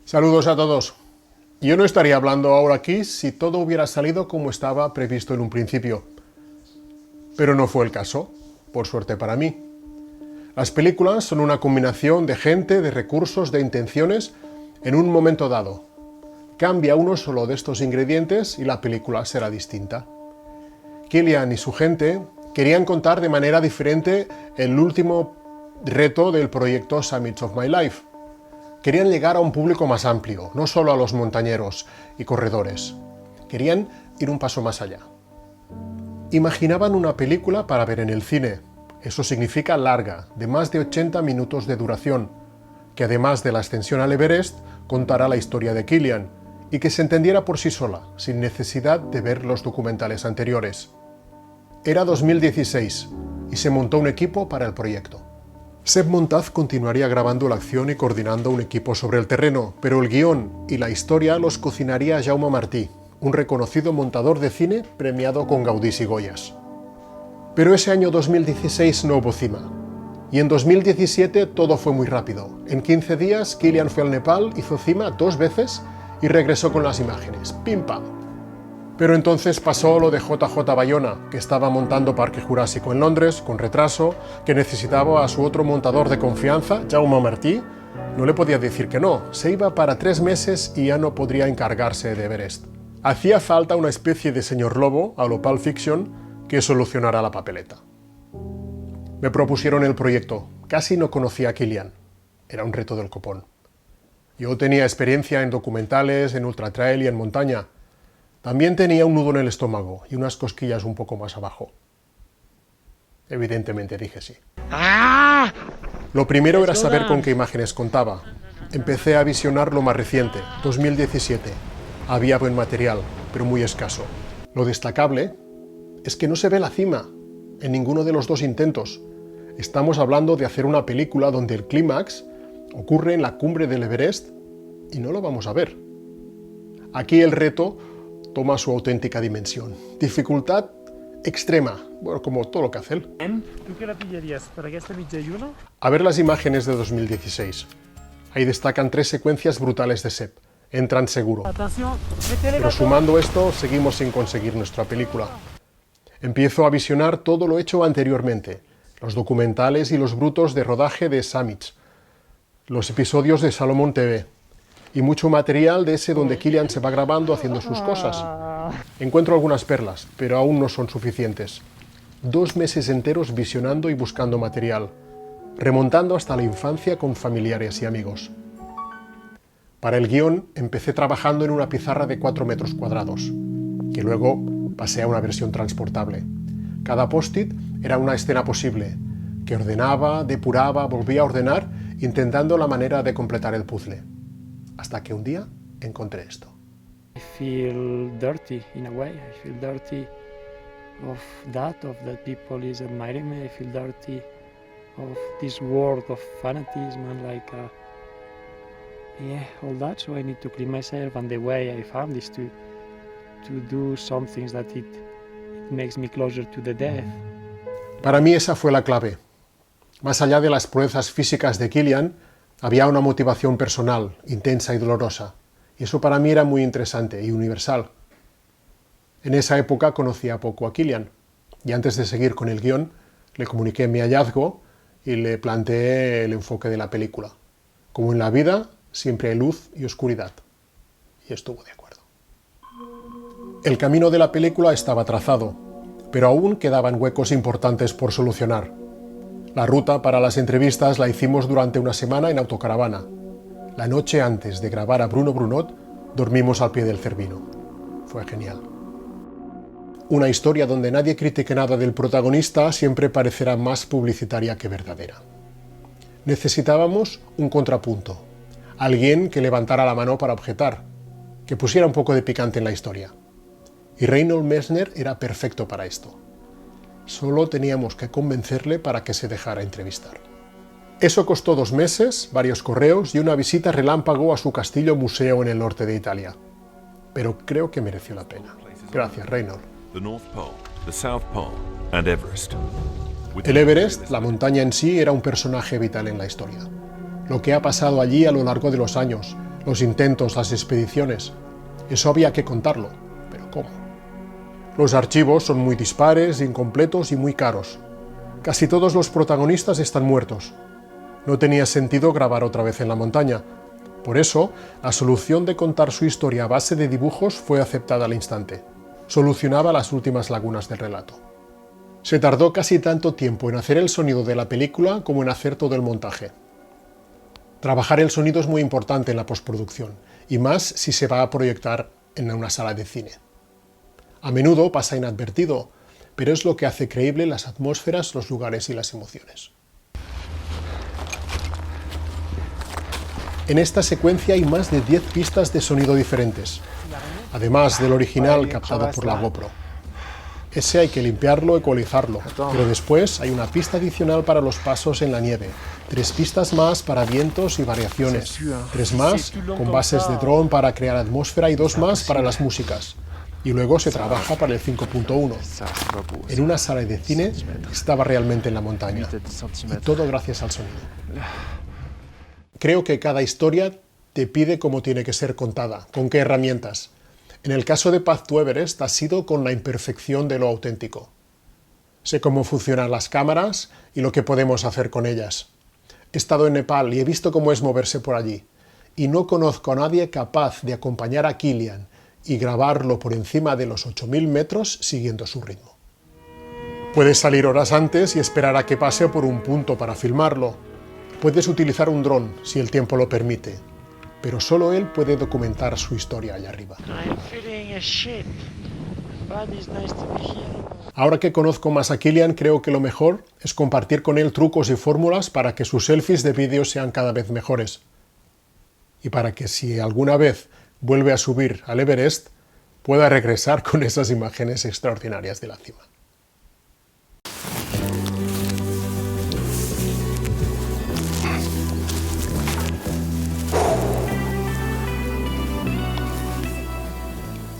Saludos a todos. Yo no estaría hablando ahora aquí si todo hubiera salido como estaba previsto en un principio. Pero no fue el caso, por suerte para mí. Las películas son una combinación de gente, de recursos, de intenciones en un momento dado. Cambia uno solo de estos ingredientes y la película será distinta. Cillian y su gente querían contar de manera diferente el último reto del proyecto Summits of My Life. Querían llegar a un público más amplio, no solo a los montañeros y corredores. Querían ir un paso más allá. Imaginaban una película para ver en el cine. Eso significa larga, de más de 80 minutos de duración, que además de la ascensión al Everest, contará la historia de Cillian y que se entendiera por sí sola, sin necesidad de ver los documentales anteriores. Era 2016 y se montó un equipo para el proyecto. Seb Montaz continuaría grabando la acción y coordinando un equipo sobre el terreno, pero el guión y la historia los cocinaría Jaume Martí, un reconocido montador de cine premiado con Gaudís y Goyas. Pero ese año 2016 no hubo cima. Y en 2017 todo fue muy rápido. En 15 días Cillian fue al Nepal, hizo cima 2 veces y regresó con las imágenes. ¡Pim pam! Pero entonces pasó lo de JJ Bayona, que estaba montando Parque Jurásico en Londres, con retraso, que necesitaba a su otro montador de confianza, Jaume Martí. No le podía decir que no, se iba para 3 meses y ya no podría encargarse de Everest. Hacía falta una especie de señor lobo, a lo Pulp Fiction, que solucionara la papeleta. Me propusieron el proyecto. Casi no conocía a Cillian. Era un reto del copón. Yo tenía experiencia en documentales, en ultratrail y en montaña. También tenía un nudo en el estómago y unas cosquillas un poco más abajo. Evidentemente dije sí. Lo primero era saber con qué imágenes contaba. Empecé a visionar lo más reciente, 2017. Había buen material, pero muy escaso. Lo destacable es que no se ve la cima en ninguno de los 2 intentos. Estamos hablando de hacer una película donde el clímax ocurre en la cumbre del Everest y no lo vamos a ver. Aquí el reto toma su auténtica dimensión. Dificultad extrema, bueno, como todo lo que hace él. ¿Tú qué la pillarías? ¿Para aquesta mitja lluna? A ver las imágenes de 2016. Ahí destacan 3 secuencias brutales de Seb. Entran seguro. Atención, Pero sumando esto, seguimos sin conseguir nuestra película. Empiezo a visionar todo lo hecho anteriormente. Los documentales y los brutos de rodaje de Summits. Los episodios de Salomón TV. Y mucho material de ese donde Cillian se va grabando haciendo sus cosas. Encuentro algunas perlas, pero aún no son suficientes. 2 meses enteros visionando y buscando material, remontando hasta la infancia con familiares y amigos. Para el guión empecé trabajando en una pizarra de 4 metros cuadrados, que luego pasé a una versión transportable. Cada post-it era una escena posible, que ordenaba, depuraba, volvía a ordenar, intentando la manera de completar el puzzle. Hasta que un día encontré esto. I feel dirty in a way. I feel dirty of that people is admiring me. I feel dirty of this world of fanatism and all that. So I need to clean myself, and the way I found is to do some things that it makes me closer to the death. Para mí esa fue la clave. Más allá de las proezas físicas de Cillian, había una motivación personal, intensa y dolorosa. Y eso para mí era muy interesante y universal. En esa época conocía poco a Cillian. Y antes de seguir con el guión, le comuniqué mi hallazgo y le planteé el enfoque de la película. Como en la vida, siempre hay luz y oscuridad. Y estuvo de acuerdo. El camino de la película estaba trazado, pero aún quedaban huecos importantes por solucionar. La ruta para las entrevistas la hicimos durante una semana en autocaravana. La noche antes de grabar a Bruno Brunot, dormimos al pie del Cervino. Fue genial. Una historia donde nadie critique nada del protagonista siempre parecerá más publicitaria que verdadera. Necesitábamos un contrapunto. Alguien que levantara la mano para objetar, que pusiera un poco de picante en la historia. Y Reinhold Messner era perfecto para esto. Solo teníamos que convencerle para que se dejara entrevistar. Eso costó 2 meses, varios correos y una visita relámpago a su castillo museo en el norte de Italia. Pero creo que mereció la pena. Gracias, Reinhold. El Everest, la montaña en sí, era un personaje vital en la historia. Lo que ha pasado allí a lo largo de los años, Los intentos, las expediciones, eso había que contarlo, pero ¿cómo? Los archivos son muy dispares, incompletos y muy caros. Casi todos los protagonistas están muertos. No tenía sentido grabar otra vez en la montaña. Por eso, la solución de contar su historia a base de dibujos fue aceptada al instante. Solucionaba las últimas lagunas del relato. Se tardó casi tanto tiempo en hacer el sonido de la película como en hacer todo el montaje. Trabajar el sonido es muy importante en la postproducción, y más si se va a proyectar en una sala de cine. A menudo pasa inadvertido, pero es lo que hace creíble las atmósferas, los lugares y las emociones. En esta secuencia hay más de 10 pistas de sonido diferentes, además del original captado por la GoPro. Ese hay que limpiarlo, ecualizarlo, pero después hay una pista adicional para los pasos en la nieve, 3 pistas más para vientos y variaciones, 3 más con bases de dron para crear atmósfera y 2 más para las músicas. Y luego se trabaja para el 5.1. En una sala de cine estaba realmente en la montaña, y todo gracias al sonido. Creo que cada historia te pide cómo tiene que ser contada, con qué herramientas. En el caso de Path to Everest ha sido con la imperfección de lo auténtico. Sé cómo funcionan las cámaras y lo que podemos hacer con ellas. He estado en Nepal y he visto cómo es moverse por allí. Y no conozco a nadie capaz de acompañar a Kilian y grabarlo por encima de los 8.000 metros siguiendo su ritmo. Puedes salir horas antes y esperar a que pase por un punto para filmarlo. Puedes utilizar un dron si el tiempo lo permite, pero solo él puede documentar su historia allá arriba. Ahora que conozco más a Kilian, creo que lo mejor es compartir con él trucos y fórmulas para que sus selfies de vídeo sean cada vez mejores. Y para que si alguna vez vuelve a subir al Everest, pueda regresar con esas imágenes extraordinarias de la cima.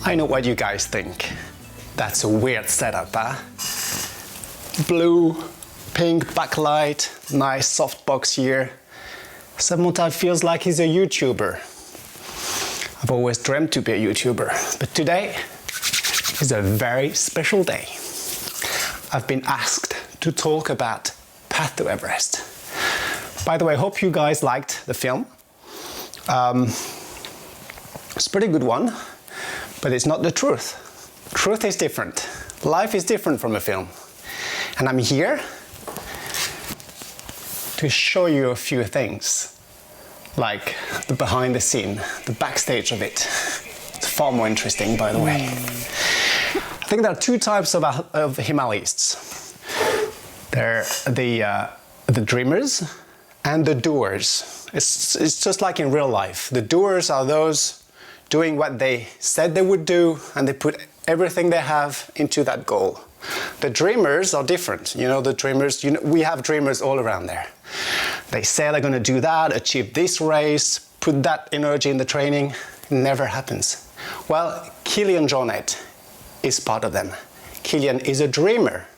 I know what you guys think. That's a weird setup, huh? Blue, pink backlight, nice softbox here. Samontal feels like he's a YouTuber. I've always dreamt to be a YouTuber, but today is a very special day. I've been asked to talk about Path to Everest. By the way, I hope you guys liked the film. It's a pretty good one. But it's not the truth. Truth is different. Life is different from a film. And I'm here to show you a few things, like the behind the scene, the backstage of it. It's far more interesting, by the way. I think there are 2 types of Himalayas. They're the dreamers and the doers. It's just like in real life. The doers are those doing what they said they would do, and they put everything they have into that goal. The dreamers are different. You know, the dreamers, we have dreamers all around there. They say they're going to do that, achieve this race, put that energy in the training. It never happens. Well, Kilian Jornet is part of them. Kilian is a dreamer.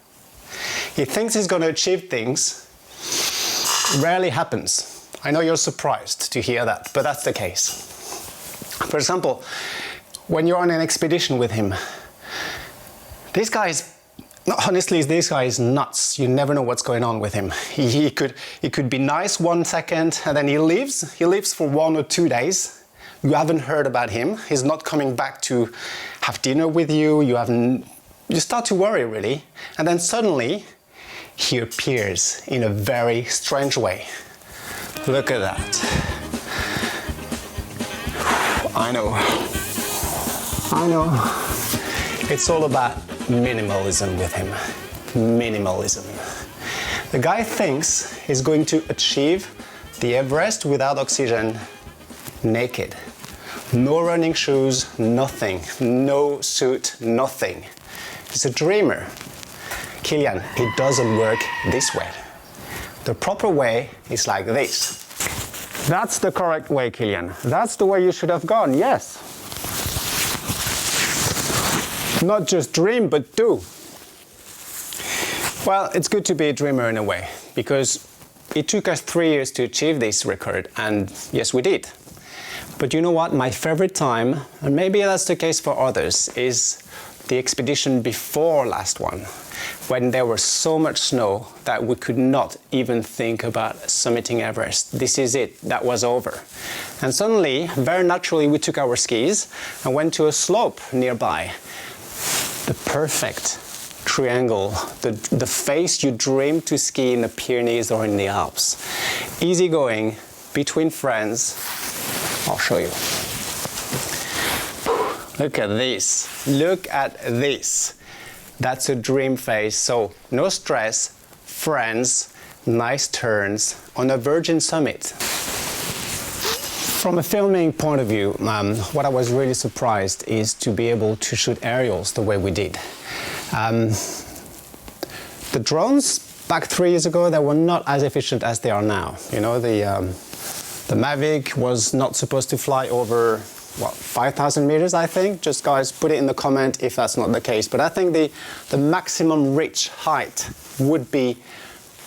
He thinks he's going to achieve things. Rarely happens. I know you're surprised to hear that, but that's the case. For example, when you're on an expedition with him, this guy is nuts. You never know what's going on with him. He could be nice 1 second and then he leaves. He leaves for 1 or 2 days. You haven't heard about him. He's not coming back to have dinner with you. You start to worry really. And then suddenly he appears in a very strange way. Look at that. I know. It's all about minimalism with him. Minimalism. The guy thinks he's going to achieve the Everest without oxygen, naked. No running shoes, nothing. No suit, nothing. He's a dreamer. Kilian, it doesn't work this way. The proper way is like this. That's the correct way, Kilian. That's the way you should have gone, yes. Not just dream, but do. Well, it's good to be a dreamer in a way, because it took us 3 years to achieve this record, and yes, we did. But you know what? My favorite time, and maybe that's the case for others, is the expedition before last one, when there was so much snow that we could not even think about summiting Everest. This is it, that was over. And suddenly, very naturally, we took our skis and went to a slope nearby. The perfect triangle, the face you dream to ski in the Pyrenees or in the Alps. Easy going, between friends. I'll show you. Look at this. Look at this. That's a dream face. So no stress, friends, nice turns on a virgin summit. From a filming point of view, what I was really surprised is to be able to shoot aerials the way we did. The drones back 3 years ago, they were not as efficient as they are now. You know, the Mavic was not supposed to fly over, what, 5,000 meters, I think? Just guys, put it in the comment if that's not the case. But I think the maximum reach height would be,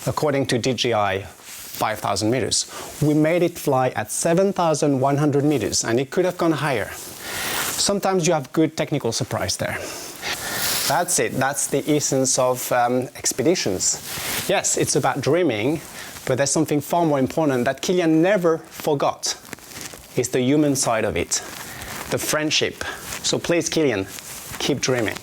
according to DJI, 5,000 meters. We made it fly at 7,100 meters, and it could have gone higher. Sometimes you have good technical surprise there. That's it. That's the essence of expeditions. Yes, it's about dreaming, but there's something far more important that Kilian never forgot. It's the human side of it, the friendship. So please, Kilian, keep dreaming.